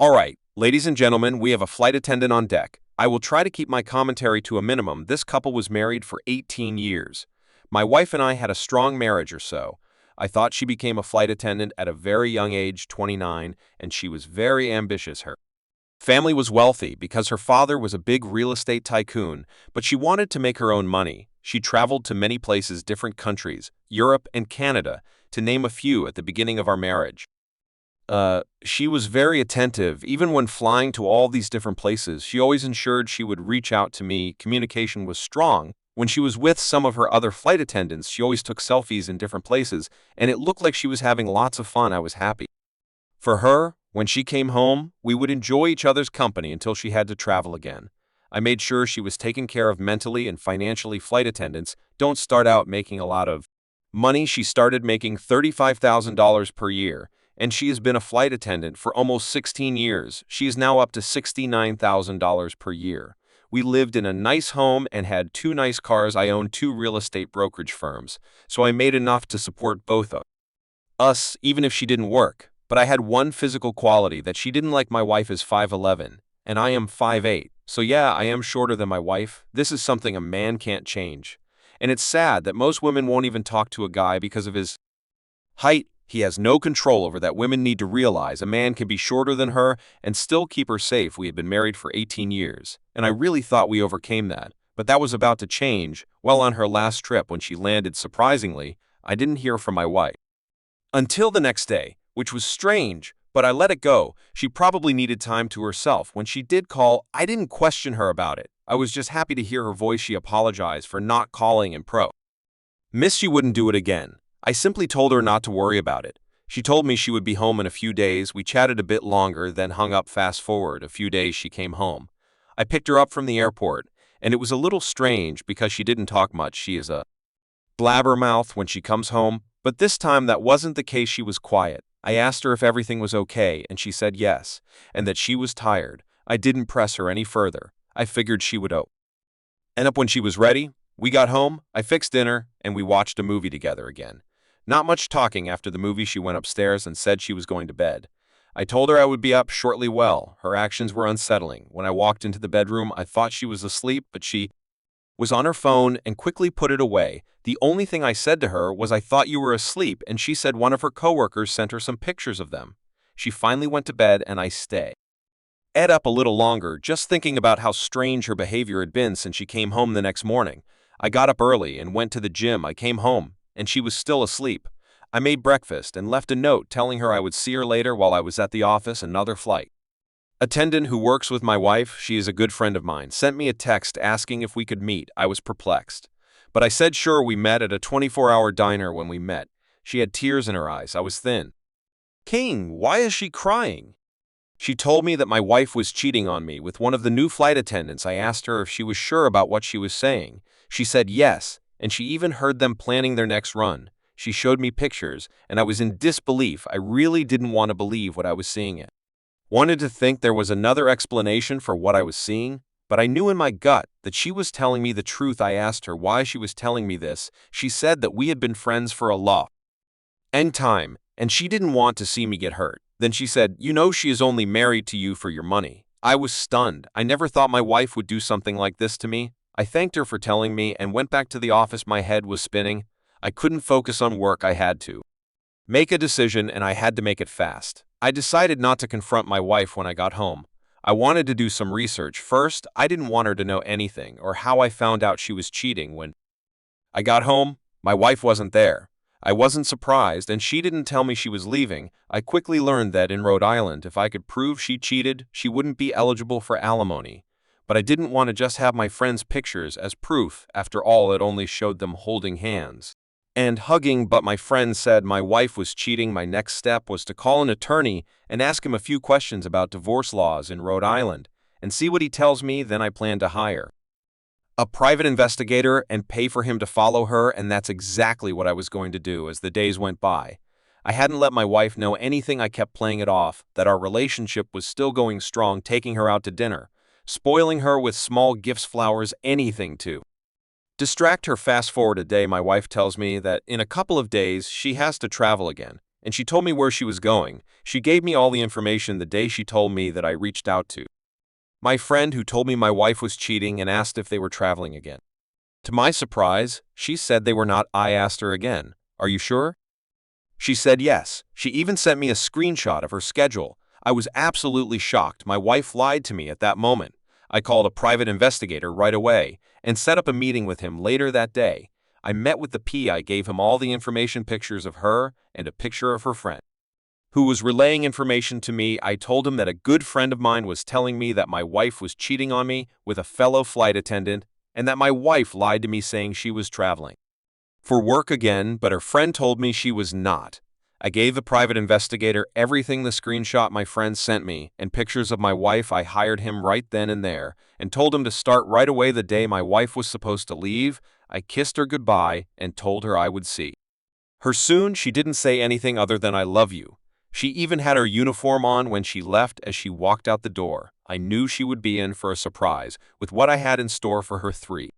All right, ladies and gentlemen, we have a flight attendant on deck. I will try to keep my commentary to a minimum. This couple was married for 18 years. My wife and I had a strong marriage or so. I thought she became a flight attendant at a very young age, 29, and she was very ambitious. Her family was wealthy because her father was a big real estate tycoon, but she wanted to make her own money. She traveled to many places, different countries, Europe and Canada, to name a few at the beginning of our marriage. She was very attentive, even when flying to all these different places. She always ensured she would reach out to me. Communication was strong. When she was with some of her other flight attendants, she always took selfies in different places, and it looked like she was having lots of fun. I was happy. For her, when she came home, we would enjoy each other's company until she had to travel again. I made sure she was taken care of mentally and financially. Flight attendants don't start out making a lot of money. She started making $35,000 per year, and she has been a flight attendant for almost 16 years. She is now up to $69,000 per year. We lived in a nice home and had two nice cars. I owned two real estate brokerage firms, so I made enough to support both of us, even if she didn't work. But I had one physical quality that she didn't like. My wife is 5'11", and I am 5'8", so yeah, I am shorter than my wife. This is something a man can't change. And it's sad that most women won't even talk to a guy because of his height. He has no control over that. Women need to realize a man can be shorter than her and still keep her safe. We had been married for 18 years, and I really thought we overcame that. But that was about to change. Well, on her last trip when she landed, surprisingly, I didn't hear from my wife until the next day, which was strange, but I let it go. She probably needed time to herself. When she did call, I didn't question her about it. I was just happy to hear her voice. She apologized for not calling and promised she wouldn't do it again. I simply told her not to worry about it. She told me she would be home in a few days. We chatted a bit longer, then hung up. Fast forward a few days, she came home. I picked her up from the airport, and it was a little strange because she didn't talk much. She is a blabbermouth when she comes home, but this time that wasn't the case. She was quiet. I asked her if everything was okay, and she said yes, and that she was tired. I didn't press her any further. I figured she would end up when she was ready. We got home, I fixed dinner, and we watched a movie together again. Not much talking. After the movie, she went upstairs and said she was going to bed. I told her I would be up shortly. Well, her actions were unsettling. When I walked into the bedroom, I thought she was asleep, but she was on her phone and quickly put it away. The only thing I said to her was, "I thought you were asleep," and she said one of her coworkers sent her some pictures of them. She finally went to bed, and I stayed up a little longer, just thinking about how strange her behavior had been since she came home the next morning. I got up early and went to the gym. I came home, and she was still asleep. I made breakfast and left a note telling her I would see her later. While I was at the office, another flight attendant who works with my wife, she is a good friend of mine, sent me a text asking if we could meet. I was perplexed, but I said sure. We met at a 24-hour diner. When we met, she had tears in her eyes. I was thin. "King, why is she crying?" She told me that my wife was cheating on me with one of the new flight attendants. I asked her if she was sure about what she was saying. She said yes, and she even heard them planning their next run. She showed me pictures, and I was in disbelief. I really didn't want to believe what I was seeing. Wanted to think there was another explanation for what I was seeing, but I knew in my gut that she was telling me the truth. I asked her why she was telling me this. She said that we had been friends for a long time, and she didn't want to see me get hurt. Then she said, "You know she is only married to you for your money." I was stunned. I never thought my wife would do something like this to me. I thanked her for telling me and went back to the office. My head was spinning. I couldn't focus on work. I had to make a decision, and I had to make it fast. I decided not to confront my wife when I got home. I wanted to do some research first. I didn't want her to know anything or how I found out she was cheating. When I got home, my wife wasn't there. I wasn't surprised, and she didn't tell me she was leaving. I quickly learned that in Rhode Island, if I could prove she cheated, she wouldn't be eligible for alimony. But I didn't want to just have my friend's pictures as proof. After all, it only showed them holding hands and hugging. But my friend said my wife was cheating. My next step was to call an attorney and ask him a few questions about divorce laws in Rhode Island and see what he tells me. Then I plan to hire a private investigator and pay for him to follow her, and that's exactly what I was going to do. As the days went by, I hadn't let my wife know anything. I kept playing it off, that our relationship was still going strong, taking her out to dinner, spoiling her with small gifts, flowers, anything to distract her. Fast forward a day, my wife tells me that in a couple of days she has to travel again. and she told me where she was going. She gave me all the information the day she told me that I reached out to my friend who told me my wife was cheating and asked if they were traveling again. To my surprise, she said they were not. I asked her again, "Are you sure?" She said yes. She even sent me a screenshot of her schedule. I was absolutely shocked. My wife lied to me at that moment. I called a private investigator right away and set up a meeting with him later that day. I met with the PI, gave him all the information, pictures of her and a picture of her friend who was relaying information to me. I told him that a good friend of mine was telling me that my wife was cheating on me with a fellow flight attendant and that my wife lied to me saying she was traveling for work again, but her friend told me she was not. I gave the private investigator everything, the screenshot my friend sent me and pictures of my wife. I hired him right then and there and told him to start right away the day my wife was supposed to leave. I kissed her goodbye and told her I would see her soon. She didn't say anything other than "I love you." She even had her uniform on when she left. As she walked out the door, I knew she would be in for a surprise with what I had in store for her. 3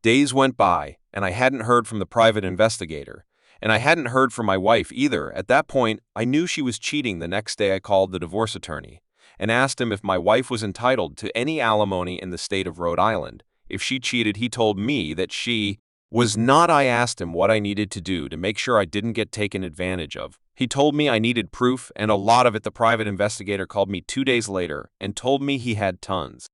days went by, and I hadn't heard from the private investigator, and I hadn't heard from my wife either. At that point, I knew she was cheating. The next day, I called the divorce attorney and asked him if my wife was entitled to any alimony in the state of Rhode Island. If she cheated, he told me that she was not. I asked him what I needed to do to make sure I didn't get taken advantage of. He told me I needed proof, and a lot of it. The private investigator called me 2 days later and told me he had tons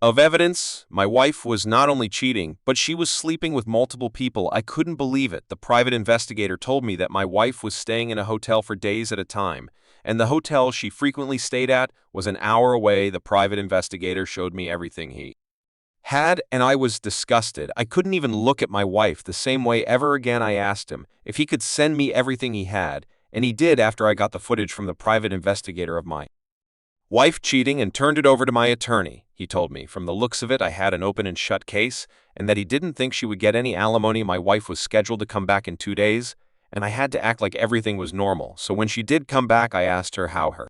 of evidence. My wife was not only cheating, but she was sleeping with multiple people. I couldn't believe it. The private investigator told me that my wife was staying in a hotel for days at a time, and the hotel she frequently stayed at was an hour away. The private investigator showed me everything he had, and I was disgusted. I couldn't even look at my wife the same way ever again. I asked him if he could send me everything he had, and he did after I got the footage from the private investigator of my wife cheating and turned it over to my attorney. He told me from the looks of it I had an open and shut case and that he didn't think she would get any alimony. My wife was scheduled to come back in 2 days, and I had to act like everything was normal. So when she did come back, I asked her how her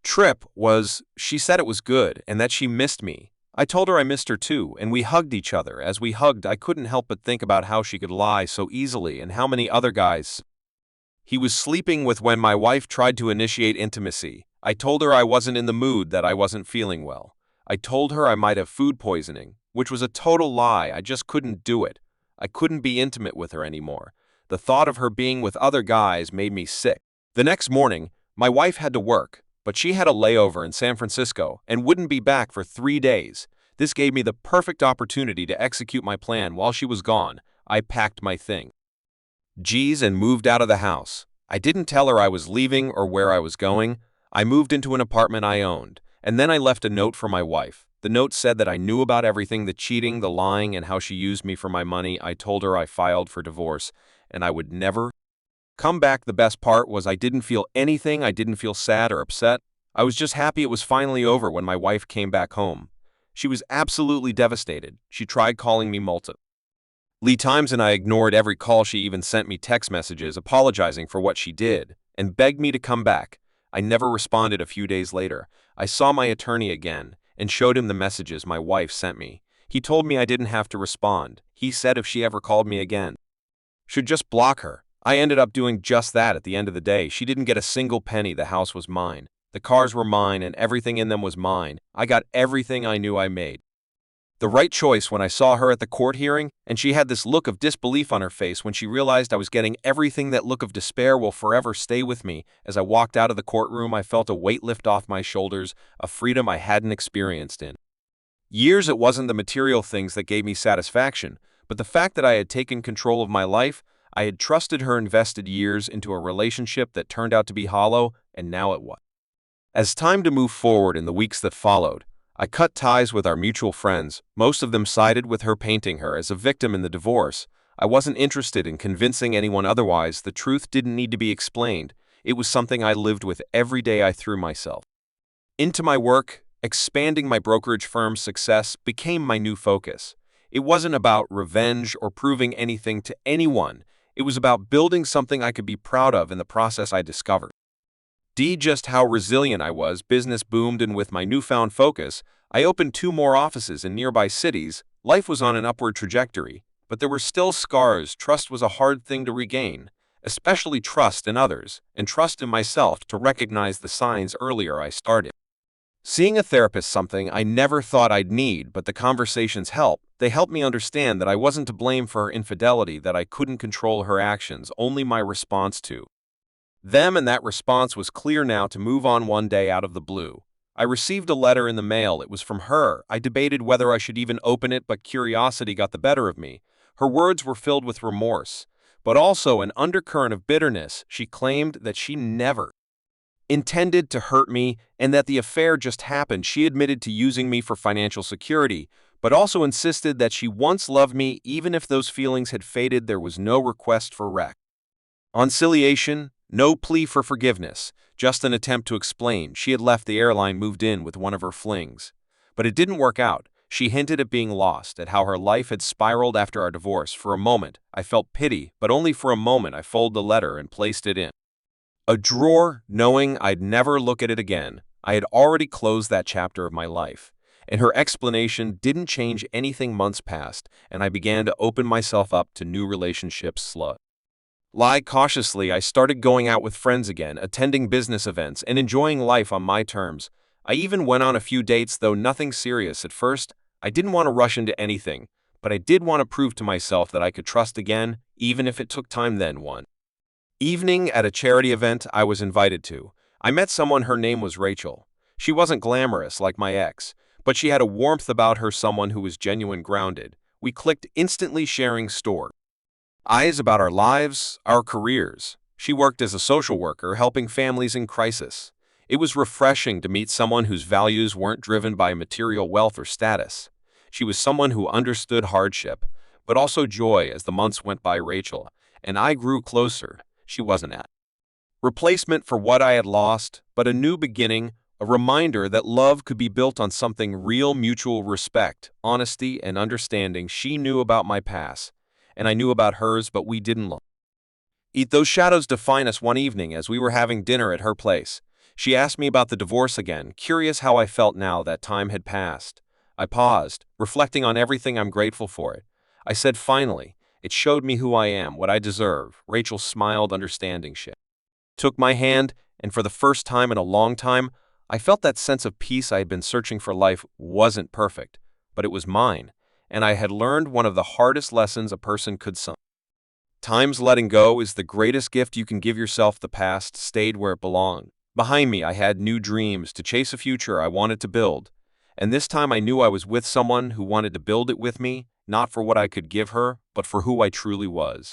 trip was. She said it was good and that she missed me. I told her I missed her too, and we hugged each other. As we hugged, I couldn't help but think about how she could lie so easily and how many other guys he was sleeping with. When my wife tried to initiate intimacy, I told her I wasn't in the mood, that I wasn't feeling well. I told her I might have food poisoning, which was a total lie. I just couldn't do it. I couldn't be intimate with her anymore. The thought of her being with other guys made me sick. The next morning, my wife had to work, but she had a layover in San Francisco and wouldn't be back for 3 days. This gave me the perfect opportunity to execute my plan while she was gone. I packed my things and moved out of the house. I didn't tell her I was leaving or where I was going. I moved into an apartment I owned, and then I left a note for my wife. The note said that I knew about everything, the cheating, the lying, and how she used me for my money. I told her I filed for divorce, and I would never come back. The best part was I didn't feel anything. I didn't feel sad or upset. I was just happy it was finally over. When my wife came back home, she was absolutely devastated. She tried calling me multiple times, and I ignored every call. She even sent me text messages apologizing for what she did and begged me to come back. I never responded. A few days later, I saw my attorney again and showed him the messages my wife sent me. He told me I didn't have to respond. He said if she ever called me again, should just block her. I ended up doing just that. At the end of the day, she didn't get a single penny. The house was mine. The cars were mine, and everything in them was mine. I got everything. I knew I made the right choice when I saw her at the court hearing, and she had this look of disbelief on her face when she realized I was getting everything. That look of despair will forever stay with me. As I walked out of the courtroom, I felt a weight lift off my shoulders, a freedom I hadn't experienced in years. It wasn't the material things that gave me satisfaction, but the fact that I had taken control of my life. I had trusted her, invested years into a relationship that turned out to be hollow, and now it was as time to move forward. In the weeks that followed, I cut ties with our mutual friends. Most of them sided with her, painting her as a victim in the divorce. I wasn't interested in convincing anyone otherwise. The truth didn't need to be explained. It was something I lived with every day. I threw myself into my work. Expanding my brokerage firm's success became my new focus. It wasn't about revenge or proving anything to anyone. It was about building something I could be proud of. In the process, I discovered just how resilient I was. Business boomed, and with my newfound focus, I opened 2 more offices in nearby cities. Life was on an upward trajectory, but there were still scars. Trust was a hard thing to regain. especially trust in others and trust in myself to recognize the signs earlier I started. Seeing a therapist something I never thought I'd need, but the conversations helped. They helped me understand that I wasn't to blame for her infidelity, that I couldn't control her actions, only my response to them, and that response was clear now to move on. One day out of the blue, I received a letter in the mail. It was from her. I debated whether I should even open it, but curiosity got the better of me. Her words were filled with remorse, but also an undercurrent of bitterness. She claimed that she never intended to hurt me and that the affair just happened. She admitted to using me for financial security, but also insisted that she once loved me even if those feelings had faded. There was no request for reconciliation, no plea for forgiveness, just an attempt to explain. She had left the airline, moved in with one of her flings. But it didn't work out. She hinted at being lost, at how her life had spiraled after our divorce. For a moment, I felt pity, but only for a moment. I folded the letter and placed it in a drawer, knowing I'd never look at it again. I had already closed that chapter of my life, and her explanation didn't change anything. Months passed, and I began to open myself up to new relationships. Lie cautiously, I started going out with friends again, attending business events, and enjoying life on my terms. I even went on a few dates, though nothing serious. At first, I didn't want to rush into anything, but I did want to prove to myself that I could trust again, even if it took time. Then one evening at a charity event I was invited to, I met someone. Her name was Rachel. She wasn't glamorous like my ex, but she had a warmth about her, someone who was genuine, grounded. We clicked instantly, sharing stories about our lives, our careers. She worked as a social worker, helping families in crisis. It was refreshing to meet someone whose values weren't driven by material wealth or status. She was someone who understood hardship, but also joy. As the months went by, Rachel and I grew closer. She wasn't a replacement for what I had lost, but a new beginning, a reminder that love could be built on something real: mutual respect, honesty, and understanding. She knew about my past, and I knew about hers, but we didn't eat those shadows define us. One evening, as we were having dinner at her place, she asked me about the divorce again, curious how I felt now that time had passed. I paused, reflecting on everything. I'm grateful for it. I said finally, it showed me who I am, what I deserve. Rachel smiled understanding. She took my hand, and for the first time in a long time, I felt that sense of peace I had been searching for. Life wasn't perfect, but it was mine, and I had learned one of the hardest lessons a person could sometimes. Letting go is the greatest gift you can give yourself. The past stayed where it belonged. Behind me, I had new dreams to chase, a future I wanted to build, and this time I knew I was with someone who wanted to build it with me, not for what I could give her, but for who I truly was.